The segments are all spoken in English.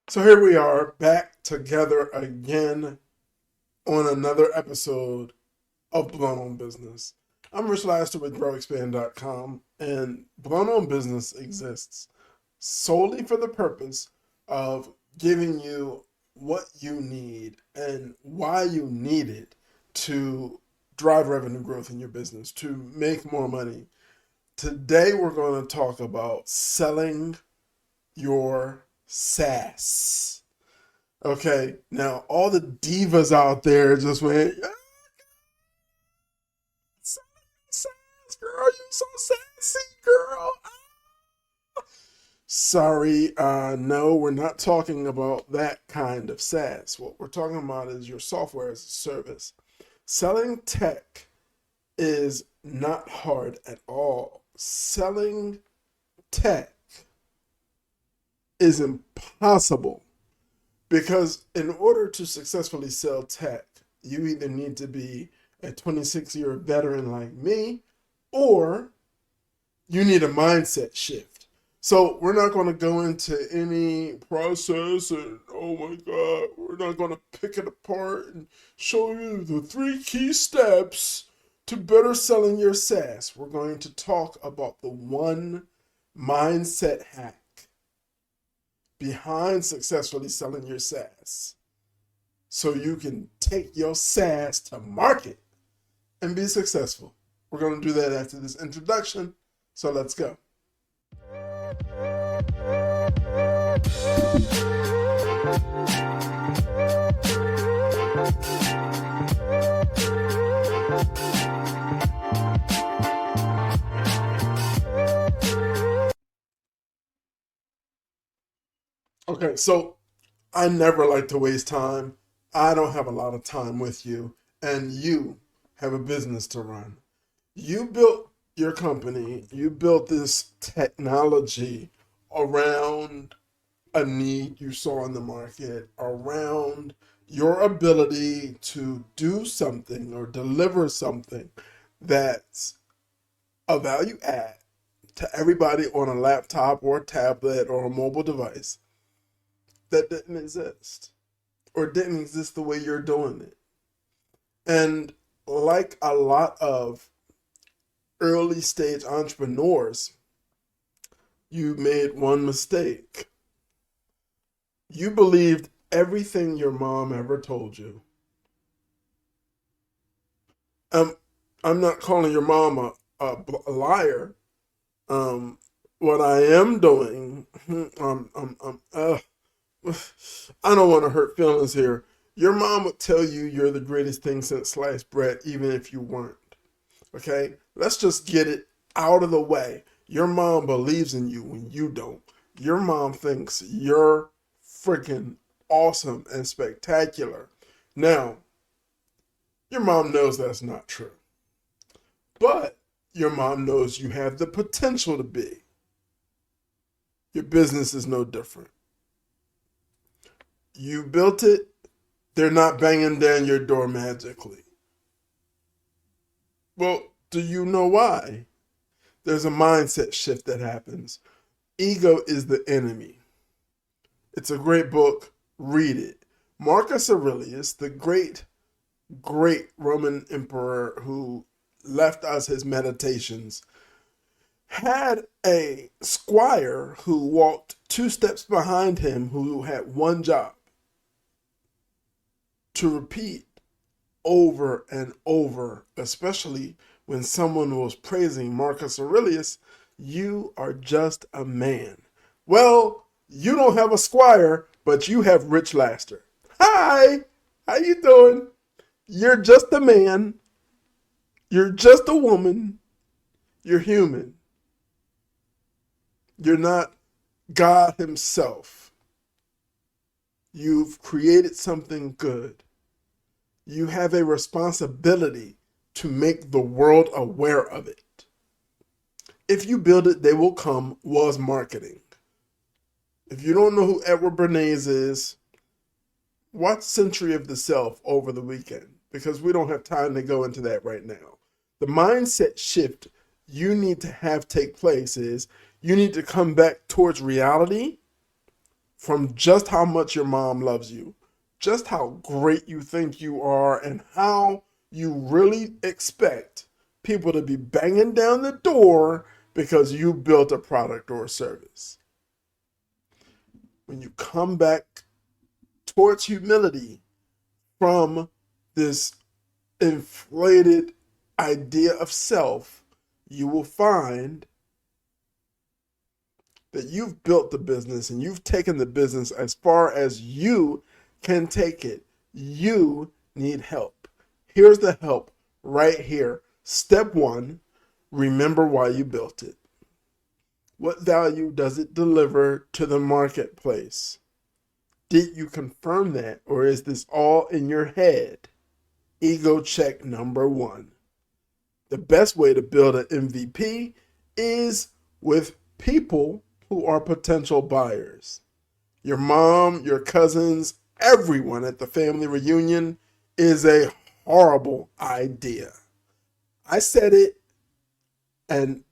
So here we are back together again on another episode of Blown on Business. I'm Rich Laster with GrowExpand.com, and Blown on Business exists solely for the purpose of giving you what you need and why you need it to drive revenue growth in your business, to make more money. Today we're going to talk about selling your SaaS. Okay, now all the divas out there just went, "Yeah, SaaS, girl, you so sassy, girl." Sorry, no, we're not talking about that kind of SaaS. What we're talking about is your software as a service. Selling tech is not hard at all. Selling tech is impossible. Because in order to successfully sell tech, you either need to be a 26-year veteran like me, or you need a mindset shift. So we're not going to go into any process and, oh my God, we're not going to pick it apart and show you the 3 key steps to better selling your SaaS. We're going to talk about the one mindset hack behind successfully selling your SaaS so you can take your SaaS to market and be successful. We're going to do that after this introduction, so let's go. Okay, so I never like to waste time. I don't have a lot of time with you, and you have a business to run. You built your company, you built this technology around a need you saw in the market, around your ability to do something or deliver something that's a value add to everybody on a laptop or a tablet or a mobile device that didn't exist or didn't exist the way you're doing it. And like a lot of early stage entrepreneurs, you made one mistake. You believed everything your mom ever told you. Um, I'm not calling your mom a liar. Um, what I am doing, I don't want to hurt feelings here. Your mom would tell you you're the greatest thing since sliced bread, even if you weren't. Okay? Let's just get it out of the way. Your mom believes in you when you don't. Your mom thinks you're freaking awesome and spectacular. Now, your mom knows that's not true, but your mom knows you have the potential to be. Your business is no different. You built it, they're not banging down your door magically. Well, do you know why? There's a mindset shift that happens. Ego is the enemy. It's a great book. Read it. Marcus Aurelius, the great Roman emperor who left us his meditations, had a squire who walked 2 steps behind him who had one job: to repeat over and over, especially when someone was praising Marcus Aurelius, "You are just a man." Well, you don't have a squire, but you have Rich Laster. Hi, how you doing? You're just a man. You're just a woman. You're human. You're not God himself. You've created something good. You have a responsibility to make the world aware of it. If you build it, they will come was marketing. If you don't know who Edward Bernays is, watch Century of the Self over the weekend, because we don't have time to go into that right now. The mindset shift you need to have take place is you need to come back towards reality from just how much your mom loves you, just how great you think you are, and how you really expect people to be banging down the door because you built a product or a service. When you come back towards humility from this inflated idea of self, you will find that you've built the business and you've taken the business as far as you can take it. You need help. Here's the help right here. Step 1, remember why you built it. What value does it deliver to the marketplace? Did you confirm that, or is this all in your head? Ego check number 1. The best way to build an MVP is with people who are potential buyers. Your mom, your cousins, everyone at the family reunion is a horrible idea. I said it, and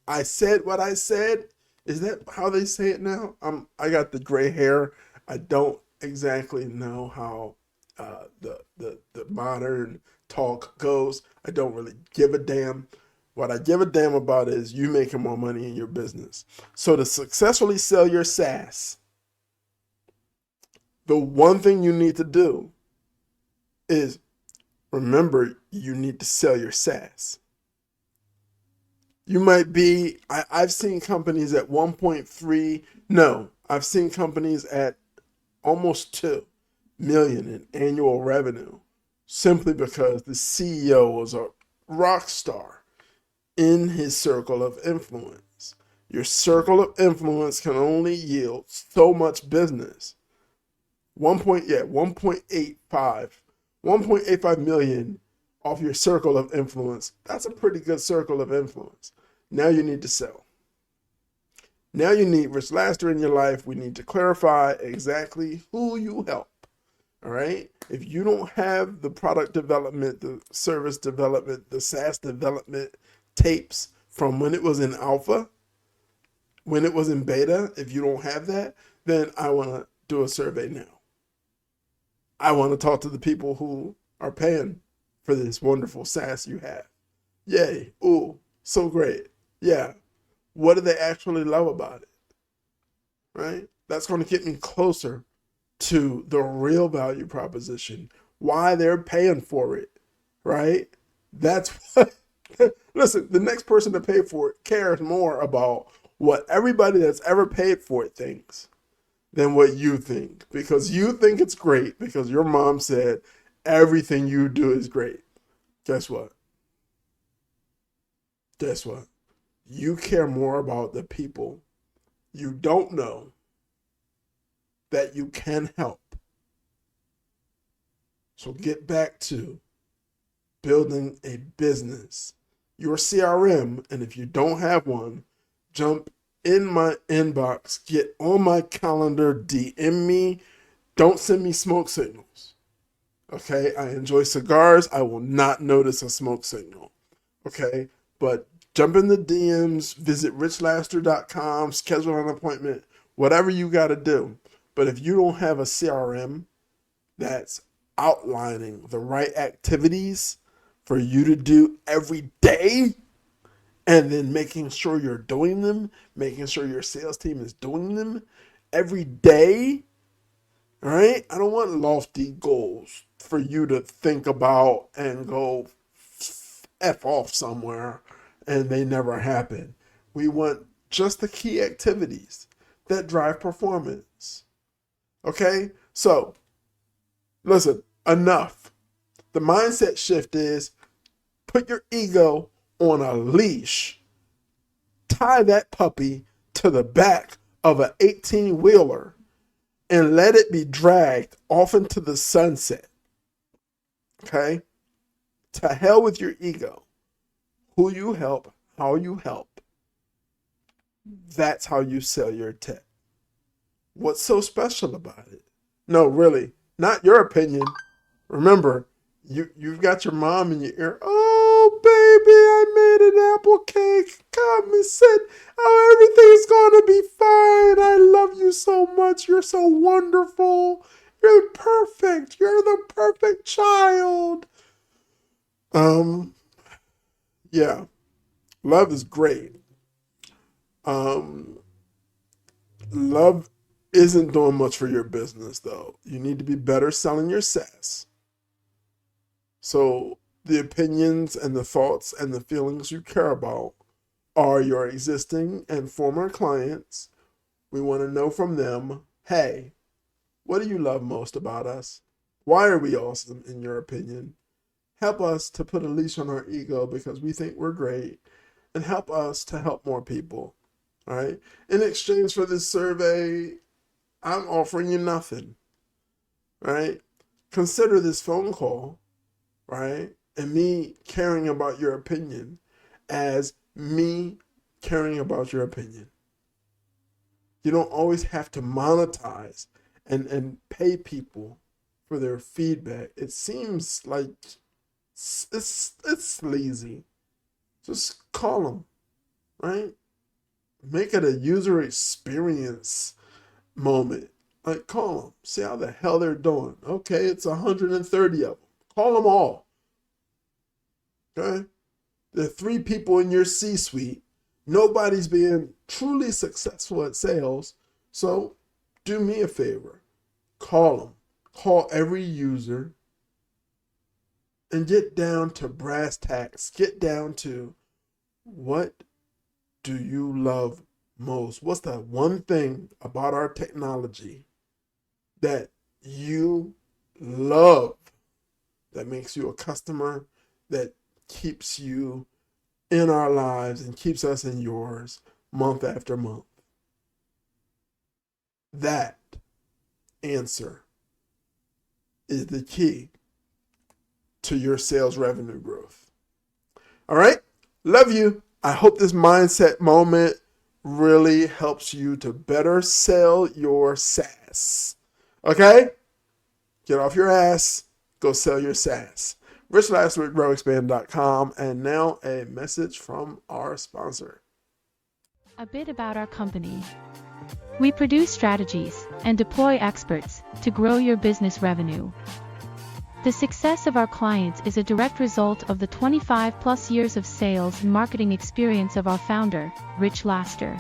I said what I said. Is that how they say it now? I got the gray hair. I don't exactly know how the modern talk goes. I don't really give a damn. What I give a damn about is you making more money in your business. So to successfully sell your SaaS, the one thing you need to do is remember you need to sell your SaaS. You might be, I've seen companies at 1.3, no, I've seen companies at almost 2 million in annual revenue simply because the CEO was a rock star in his circle of influence. Your circle of influence can only yield so much business. 1.85 million off your circle of influence. That's a pretty good circle of influence. Now you need to sell. Now you need Rich Laster in your life. We need to clarify exactly who you help. All right. If you don't have the product development, the service development, the SaaS development tapes from when it was in alpha, when it was in beta, if you don't have that, then I want to do a survey now. I want to talk to the people who are paying for this wonderful SaaS you have. Yay. Ooh, so great. Yeah. What do they actually love about it? Right? That's going to get me closer to the real value proposition, why they're paying for it, right? That's what, listen, the next person to pay for it cares more about what everybody that's ever paid for it thinks than what you think, because you think it's great because your mom said everything you do is great. Guess what? Guess what? You care more about the people you don't know that you can help. So get back to building a business, your CRM, and if you don't have one, jump in my inbox, get on my calendar, DM me. Don't send me smoke signals. Okay, I enjoy cigars. I will not notice a smoke signal. Okay, but jump in the DMs, visit richlaster.com, schedule an appointment, whatever you got to do. But if you don't have a CRM that's outlining the right activities for you to do every day, and then making sure you're doing them, making sure your sales team is doing them every day, all right? I don't want lofty goals for you to think about and go F off somewhere and they never happen. We want just the key activities that drive performance. Okay? So, listen, enough. The mindset shift is put your ego on a leash. Tie that puppy to the back of an 18-wheeler and let it be dragged off into the sunset. Okay? To hell with your ego. Who you help, how you help. That's how you sell your tech. What's so special about it? No, really, not your opinion. Remember, you've got your mom in your ear. Oh, baby, I made an apple cake. Come and sit. Oh, everything's going to be fine. I love you so much. You're so wonderful. You're perfect. You're the perfect child. Yeah. Love is great. Love isn't doing much for your business, though. You need to be better selling your SaaS. So the opinions and the thoughts and the feelings you care about are your existing and former clients. We want to know from them, hey, what do you love most about us? Why are we awesome, in your opinion? Help us to put a leash on our ego because we think we're great, and help us to help more people. All right. In exchange for this survey, I'm offering you nothing. Right. Consider this phone call, right, and me caring about your opinion as me caring about your opinion. You don't always have to monetize and pay people for their feedback. It seems like it's sleazy. Just call them, right? Make it a user experience moment. Like, call them, see how the hell they're doing. Okay, it's 130 of them. Call them all. Okay? There are 3 people in your C-suite. Nobody's being truly successful at sales. So do me a favor. Call them. Call every user and get down to brass tacks. Get down to, what do you love most? What's the one thing about our technology that you love, that makes you a customer, that keeps you in our lives and keeps us in yours month after month? That answer is the key to your sales revenue growth. All right? Love you. I hope this mindset moment really helps you to better sell your SaaS. Okay? Get off your ass. Go sell your SaaS. RichLifeWithGrowExpand.com. And now a message from our sponsor. A bit about our company. We produce strategies and deploy experts to grow your business revenue. The success of our clients is a direct result of the 25+ years of sales and marketing experience of our founder, Rich Laster.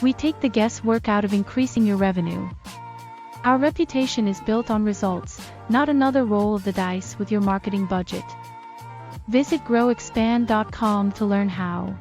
We take the guesswork out of increasing your revenue. Our reputation is built on results, not another roll of the dice with your marketing budget. Visit growexpand.com to learn how.